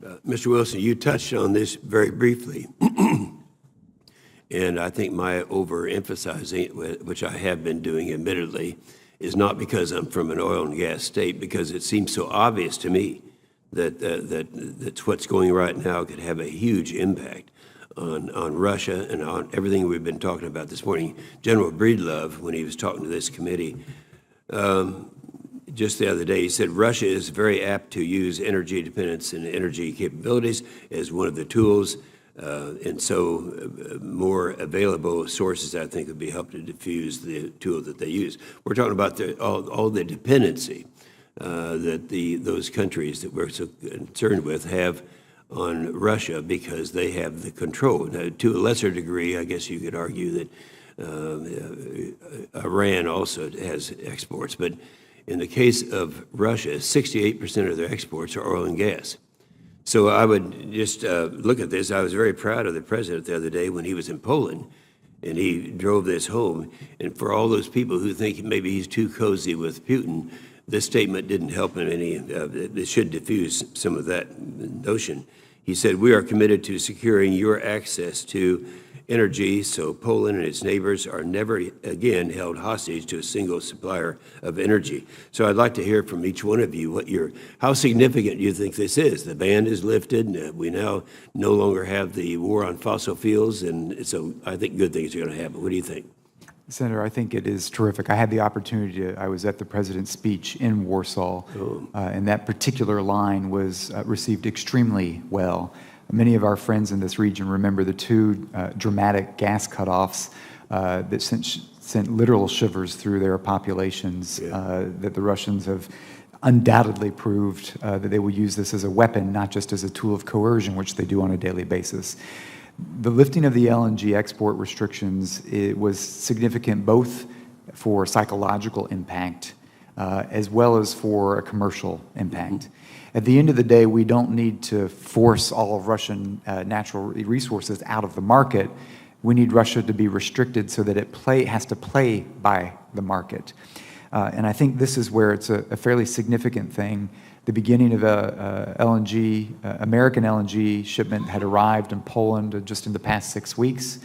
Mr. Wilson, you touched on this very briefly, and I think my overemphasizing, which I have been doing admittedly, is not because I'm from an oil and gas state, because it seems so obvious to me that what's going right now could have a huge impact on Russia and on everything we've been talking about this morning. General Breedlove, when he was talking to this committee just the other day, he said Russia is very apt to use energy dependence and energy capabilities as one of the tools, and so more available sources, I think, would be help to diffuse the tool that they use. We're talking about all the dependency that those countries that we're so concerned with have on Russia because they have the control. Now, to a lesser degree, I guess you could argue that Iran also has exports, but in the case of Russia, 68% of their exports are oil and gas. So I would just look at this. I was very proud of the president the other day when he was in Poland, and he drove this home. And for all those people who think maybe he's too cozy with Putin, this statement didn't help him any. It should diffuse some of that notion. He said, "We are committed to securing your access to energy so Poland and its neighbors are never again held hostage to a single supplier of energy." So I'd like to hear from each one of you how significant you think this is. The ban is lifted. We now no longer have the war on fossil fuels, and so I think good things are going to happen. What do you think? Senator, I think it is terrific. I had the opportunity I was at the president's speech in Warsaw, and that particular line was received extremely well. Many of our friends in this region remember the two dramatic gas cutoffs that sent literal shivers through their populations, that the Russians have undoubtedly proved that they will use this as a weapon, not just as a tool of coercion, which they do on a daily basis. The lifting of the LNG export restrictions, it was significant both for psychological impact as well as for a commercial impact. At the end of the day, we don't need to force all of Russian natural resources out of the market. We need Russia to be restricted so that it has to play by the market. And I think this is where it's a fairly significant thing. The beginning of American LNG shipment had arrived in Poland just in the past 6 weeks.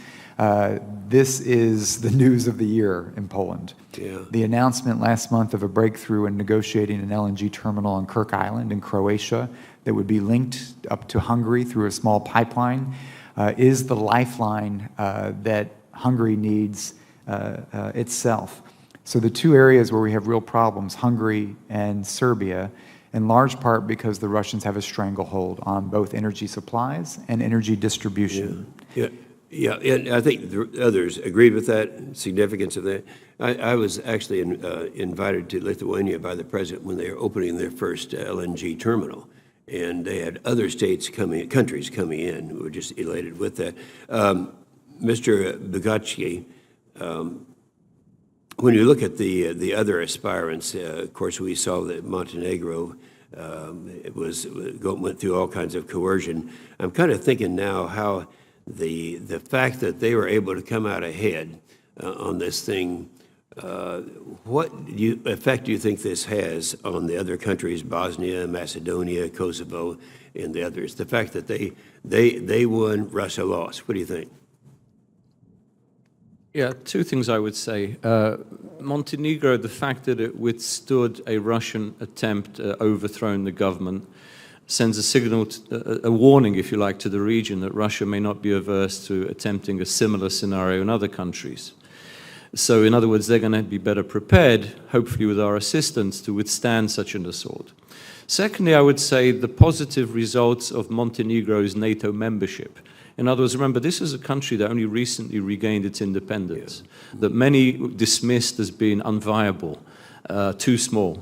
This is the news of the year in Poland. Yeah. The announcement last month of a breakthrough in negotiating an LNG terminal on Kirk Island in Croatia that would be linked up to Hungary through a small pipeline is the lifeline that Hungary needs itself. So the two areas where we have real problems, Hungary and Serbia, in large part because the Russians have a stranglehold on both energy supplies and energy distribution. Yeah, and I think the others agreed with that, significance of that. I was actually invited to Lithuania by the president when they were opening their first LNG terminal, and they had other countries coming in. We were just elated with that. Mr. Bugajski, when you look at the other aspirants, of course, we saw that Montenegro went through all kinds of coercion. I'm kind of thinking now how the fact that they were able to come out ahead on this thing, what effect do you think this has on the other countries, Bosnia, Macedonia, Kosovo, and the others? The fact that they won, Russia lost. What do you think? Yeah, two things I would say. Montenegro, the fact that it withstood a Russian attempt to overthrow the government sends a signal, a warning, if you like, to the region that Russia may not be averse to attempting a similar scenario in other countries. So in other words, they're going to be better prepared, hopefully with our assistance, to withstand such an assault. Secondly, I would say the positive results of Montenegro's NATO membership. In other words, remember, this is a country that only recently regained its independence, that many dismissed as being unviable, too small.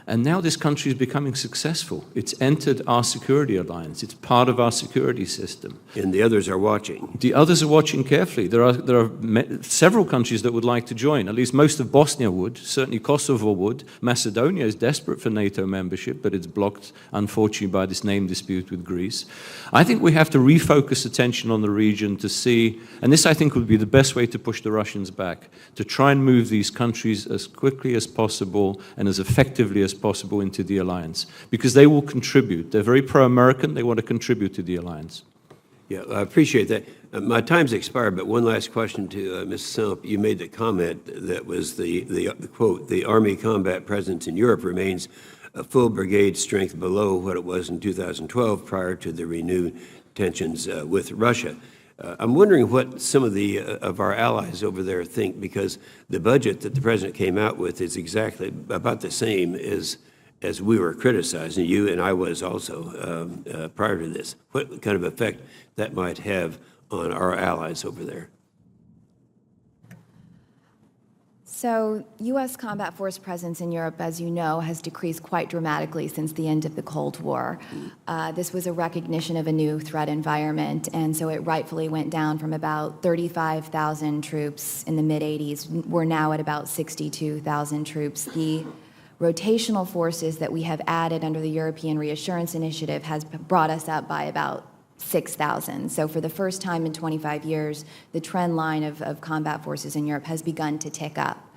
And now this country is becoming successful. It's entered our security alliance. It's part of our security system. And the others are watching. The others are watching carefully. There are several countries that would like to join. At least most of Bosnia would. Certainly Kosovo would. Macedonia is desperate for NATO membership, but it's blocked, unfortunately, by this name dispute with Greece. I think we have to refocus attention on the region to see, and this I think would be the best way to push the Russians back, to try and move these countries as quickly as possible and as effectively as possible into the alliance, because they will contribute. They're very pro-American. They want to contribute to the alliance. Yeah, I appreciate that. My time's expired, but one last question to Ms. Samp. You made the comment that was the quote, "The Army combat presence in Europe remains a full brigade strength below what it was in 2012 prior to the renewed tensions with Russia." I'm wondering what some of our allies over there think, because the budget that the president came out with is exactly about the same as we were criticizing, you and I was also prior to this. What kind of effect that might have on our allies over there? So U.S. combat force presence in Europe, as you know, has decreased quite dramatically since the end of the Cold War. This was a recognition of a new threat environment, and so it rightfully went down from about 35,000 troops in the mid-'80s. We're now at about 62,000 troops. The rotational forces that we have added under the European Reassurance Initiative has brought us up by about 6,000. So for the first time in 25 years, the trend line of combat forces in Europe has begun to tick up.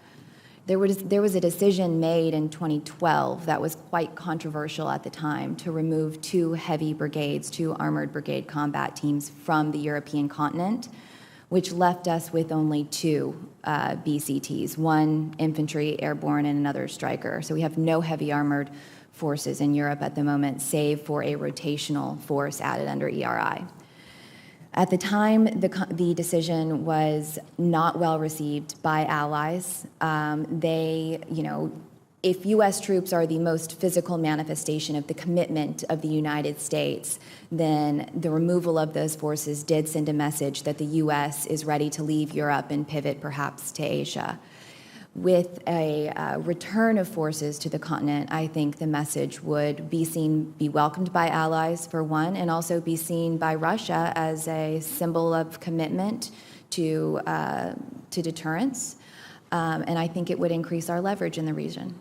There was a decision made in 2012 that was quite controversial at the time to remove two heavy brigades, two armored brigade combat teams from the European continent, which left us with only two BCTs, one infantry, airborne, and another striker. So we have no heavy armored forces in Europe at the moment, save for a rotational force added under ERI. At the time, the decision was not well received by allies. If U.S. troops are the most physical manifestation of the commitment of the United States, then the removal of those forces did send a message that the U.S. is ready to leave Europe and pivot perhaps to Asia. With a return of forces to the continent, I think the message would be welcomed by allies, for one, and also be seen by Russia as a symbol of commitment to deterrence. And I think it would increase our leverage in the region.